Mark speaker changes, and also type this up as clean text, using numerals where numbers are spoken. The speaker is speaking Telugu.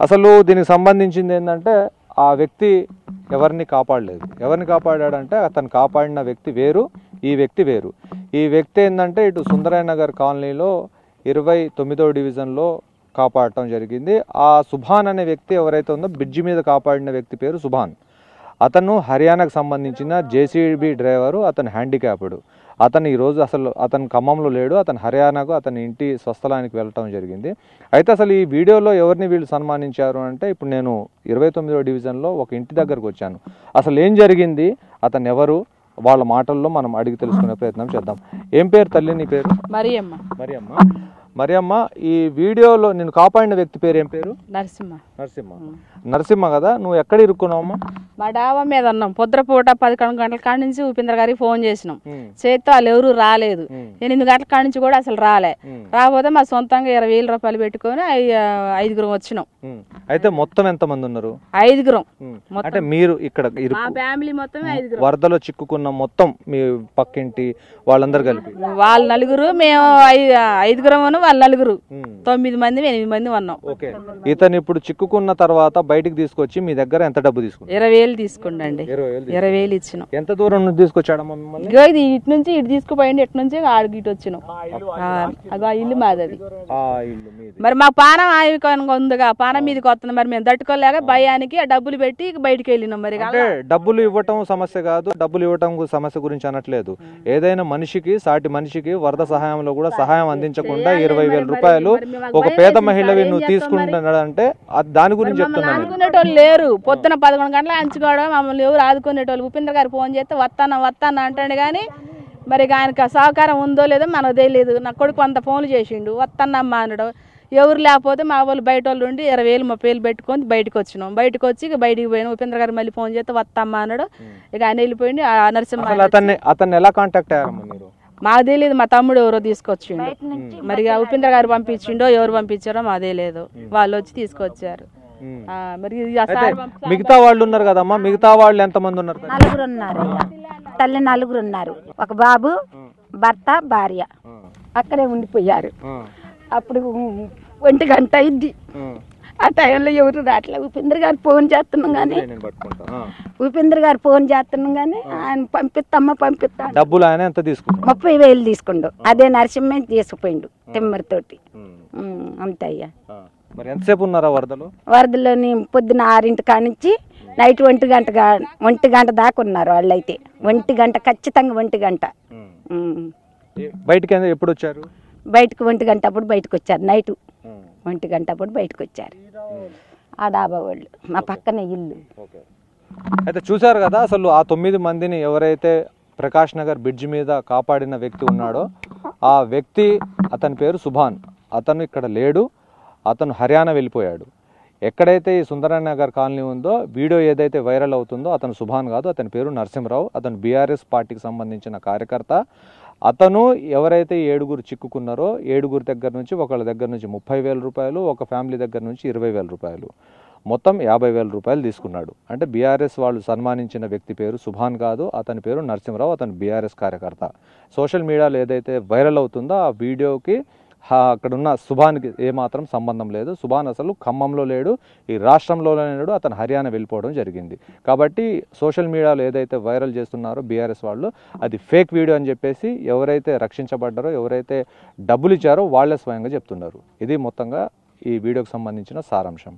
Speaker 1: అసలు దీనికి సంబంధించింది ఏంటంటే ఆ వ్యక్తి ఎవరిని కాపాడలేదు. ఎవరిని కాపాడాడంటే అతను కాపాడిన వ్యక్తి వేరు, ఈ వ్యక్తి వేరు. ఈ వ్యక్తి ఏంటంటే ఇటు సుందరయ్య నగర్ కాలనీలో 29వ డివిజన్లో కాపాడటం జరిగింది. ఆ సుభాన్ అనే వ్యక్తి ఎవరైతే ఉందో బ్రిడ్జి మీద కాపాడిన వ్యక్తి పేరు సుభాన్. అతను హర్యానాకు సంబంధించిన జేసీబీ డ్రైవరు, అతను హ్యాండిక్యాప్డ్. అతను ఈరోజు అతను ఖమ్మంలో లేడు, అతను హర్యానాకు అతని ఇంటి స్వస్థలానికి వెళ్ళటం జరిగింది. అయితే అసలు ఈ వీడియోలో ఎవరిని వీళ్ళు సన్మానించారు అంటే ఇప్పుడు నేను 29వ డివిజన్లో ఒక ఇంటి దగ్గరకు వచ్చాను. అసలు ఏం జరిగింది, అతను ఎవరు, వాళ్ళ మాటల్లో మనం అడిగి తెలుసుకునే ప్రయత్నం చేద్దాం. ఏం పేరు తల్లి నీ పేరు? మరియమ్మ. ఈ వీడియోలో నేను కాపాడిన వ్యక్తి పేరు ఏం పేరు? నరసింహ కదా. నువ్వు ఎక్కడ ఇరుక్కున్నావమ్మా?
Speaker 2: మా డాబా మీద ఉన్నాం. పొద్దుపూట 11 గంటల కాడి నుంచి ఉపేంద్ర గారికి ఫోన్ చేసినాం. చేస్తే వాళ్ళు ఎవరు రాలేదు. 8 గంటల కాడి నుంచి కూడా అసలు రాకపోతే మా సొంతంగా 20,000 రూపాయలు పెట్టుకొని 5గురం వచ్చినాం.
Speaker 1: అయితే మొత్తం ఎంత మంది ఉన్నారు?
Speaker 2: 5గురం.
Speaker 1: అంటే మీరు ఇక్కడ
Speaker 2: ఫ్యామిలీ మొత్తం 5గురం.
Speaker 1: వరదలో చిక్కుకున్న మొత్తం మీ పక్కింటి వాళ్ళందరూ కలిపి
Speaker 2: వాళ్ళు 4, మేము 5గురం, వాళ్ళు 4, 9 మంది, 8 మంది ఉన్నాం.
Speaker 1: ఓకే. ఇతను ఇప్పుడు చిక్కుకున్న తర్వాత బయటికి తీసుకొచ్చి మీ దగ్గర ఎంత డబ్బు తీసుకున్నారు?
Speaker 2: 20,000 తీసుకుండండి. 20,000 ఇచ్చినాం.
Speaker 1: ఎంత దూరం నుంచి తీసుకొచ్చాడమ్మా మిమ్మల్ని?
Speaker 2: ఇది ఇటు నుంచి ఇటు తీసుకుపోయింది, ఇటు నుంచి ఆడికి ఇటు వచ్చినాం. అగో ఇల్లు మాది అది. మరి మా పానం ఆయుకంగా ఉందిగా, పానం మీదకి వస్తుంది. మరి మేము తట్టుకోలేక భయానికి ఆ డబ్బులు పెట్టి బయటికి వెళ్ళినాం. మరి
Speaker 1: అంటే డబ్బులు ఇవ్వటం సమస్య కాదు, డబ్బులు ఇవ్వటం సమస్య గురించి అనట్లేదు. ఏదైనా మనిషికి, సాటి మనిషికి వరద సహాయంలో కూడా సహాయం అందించకుండా 20,000 రూపాయలు ఒక పేద మహిళవి నువ్వు తీసుకుంటున్నాడంటే దాని గురించి చెప్తున్నాను.
Speaker 2: ఆదుకునేటోళ్ళు లేరు. పొద్దున 11 గంటల అంచుకోవడం మమ్మల్ని ఎవరు ఆదుకునేటోళ్ళు. ఉపేంద్ర గారు ఫోన్ చేస్తే వస్తాను అంటాడు కానీ మరి ఆయనకు సహకారం ఉందో లేదో మనకు తెలియదు. నా కొడుకు అంత ఫోన్లు చేసిండు, వస్తానమ్మా అన్నాడు. ఎవరు లేకపోతే మా వాళ్ళు బయట వాళ్ళు ఉండి 20,000, 30,000 పెట్టుకొని బయటకు వచ్చినాం. బయటకు వచ్చి ఇక బయటికి పోయినాం. ఉపేంద్ర గారు మళ్ళీ ఫోన్ చేస్తే వస్తామ్మా అన్నాడు. ఇక ఆయన వెళ్ళిపోయింది. నరసింహ
Speaker 1: అతన్ని ఎలా కాంటాక్ట్ అయ్యారమ్మా మీరు?
Speaker 2: మాకు తెలియదు. మా తమ్ముడు ఎవరో తీసుకొచ్చిండు. మరి ఉపేంద్ర గారు పంపించిండో ఎవరు పంపించారో మాకు తెలియదు. వాళ్ళు వచ్చి తీసుకొచ్చారు. మరి
Speaker 1: మిగతా వాళ్ళు ఉన్నారు కదమ్మా, మిగతా వాళ్ళు ఎంత మంది ఉన్నారు?
Speaker 3: 4 ఉన్నారు. తల్లి 4 ఉన్నారు. ఒక బాబు, భర్త, భార్య అక్కడే ఉండిపోయారు. అప్పుడు 1 గంట అయింది. ఆ టైంలో ఎవరు రావట్లేదు. ఉపేంద్ర గారు ఫోన్ చేస్తున్నాం కానీ ఆయన పంపిస్తా
Speaker 1: డబ్బులు ఆయన ఎంత తీసుకుంటాడు?
Speaker 3: 30,000 తీసుకుండు. అదే నరసింహ తీసుకుపోయిండు తిమ్మరితోటి. అంతే అయ్యా.
Speaker 1: మరి ఎంతసేపు ఉన్నారా
Speaker 3: వరదలోని? పొద్దున 6 కానించి నైట్ 1 గంట దాకా ఉన్నారు వాళ్ళైతే. 1 గంట ఖచ్చితంగా 1 గంట.
Speaker 1: బయటకి ఎప్పుడు వచ్చారు?
Speaker 3: బయటకు 1 గంట అప్పుడు బయటకు వచ్చారు. నైట్ 1 గంట అప్పుడు బయటకు వచ్చారు. ఆ డాబా వాళ్ళు మా పక్కన ఇల్లు.
Speaker 1: అయితే చూసారు కదా, అసలు ఆ 9 మందిని ఎవరైతే ప్రకాష్ నగర్ బ్రిడ్జ్ మీద కాపాడిన వ్యక్తి ఉన్నాడో ఆ వ్యక్తి, అతని పేరు సుభాన్. అతను ఇక్కడ లేడు, అతను హర్యానా వెళ్ళిపోయాడు. ఎక్కడైతే ఈ సుందరయ్య నగర్ కాలనీ ఉందో వీడియో ఏదైతే వైరల్ అవుతుందో అతను సుభాన్ కాదు, అతని పేరు నరసింహరావు. అతను బీఆర్ఎస్ పార్టీకి సంబంధించిన కార్యకర్త. అతను ఎవరైతే 7గురు చిక్కుకున్నారో 7గురు దగ్గర నుంచి, ఒకళ్ళ దగ్గర నుంచి 30,000 రూపాయలు, ఒక ఫ్యామిలీ దగ్గర నుంచి 20,000 రూపాయలు, మొత్తం 50,000 రూపాయలు తీసుకున్నాడు. అంటే బీఆర్ఎస్ వాళ్ళు సన్మానించిన వ్యక్తి పేరు సుభాన్ కాదు, అతని పేరు నరసింహరావు. అతను బీఆర్ఎస్ కార్యకర్త. సోషల్ మీడియాలో ఏదైతే వైరల్ అవుతుందో ఆ వీడియోకి అక్కడున్న సుభాన్కి ఏమాత్రం సంబంధం లేదు. సుభాన్ అసలు ఖమ్మంలో లేడు, ఈ రాష్ట్రంలోనే లేడు, అతను హర్యానా వెళ్ళిపోవడం జరిగింది. కాబట్టి సోషల్ మీడియాలో ఏదైతే వైరల్ చేస్తున్నారో బీఆర్ఎస్ వాళ్ళు, అది ఫేక్ వీడియో అని చెప్పేసి ఎవరైతే రక్షించబడ్డారో, ఎవరైతే డబ్బులు ఇచ్చారో వాళ్ళే స్వయంగా చెప్తున్నారు. ఇది మొత్తంగా ఈ వీడియోకి సంబంధించిన సారాంశం.